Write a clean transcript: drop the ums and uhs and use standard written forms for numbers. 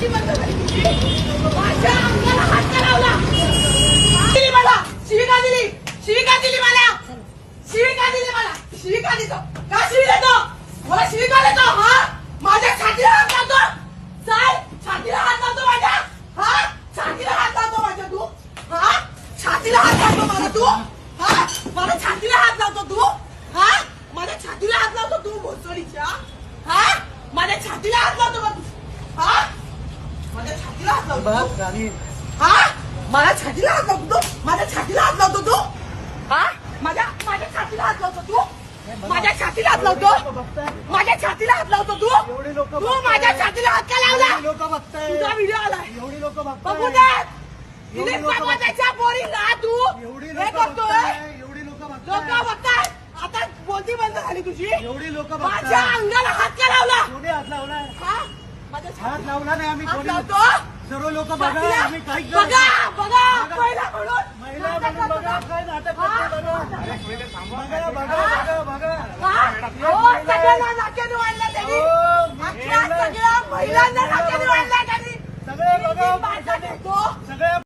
बोलती बंद झाली तुझी. माझ्या अंगाला हात का लावला? दिली मला शिवी का दिली? शिवी का दिली मला? शिवी का दिली मला? शिवी का देतो? का शिवी देतो? मला शिवी का देतो? हा माझ्या छातीला हात लावतो. साहेब छातीला हात लावतो माझ्या. हा छातीला हात लावतो माझ्या तू. हा छातीला हात लावतो मला तू. हा मला छातीला हात लावतो तू. हा माझ्या छातीला हात लावतो तू भोसडीच्या. हा माझ्या छातीला हात लावतो का तू? हा माझ्या छातीला हात लावतो तू. हा मला छातीला हात लावतो तू. माझ्या छातीला हात लावतो तू. हा माझ्या छातीला हात लावतो तू. माझ्या छातीला हात लावतो. माझ्या छातीला हात लावतो तू. तू माझ्या छातीला हात का लावला? तुझा व्हिडिओ आलाय बघू दे. दिलीप बाबाच्या पोरीला तू हे करतोय. लोक बघताय. आता बोलती बंद झाली तुझी. एवढी लोक माझ्या अंगाला हात का लावला? कोणी हात लावलाय? हा माझ्या हात लावला नाही आम्ही. हात कोणी लावतो. सर्व लोक बघा. आम्ही काही बघा बघा महिला म्हणून महिला म्हणून बघा काय नाटक करते बघा. बघा बघा बघा हो सगळ्यांना नाक्याने वाढला त्यांनी. अख्ख्या सगळ्या महिलांना नाक्याने वाढला त्यांनी. सगळे बघा माणसं देतो. सगळे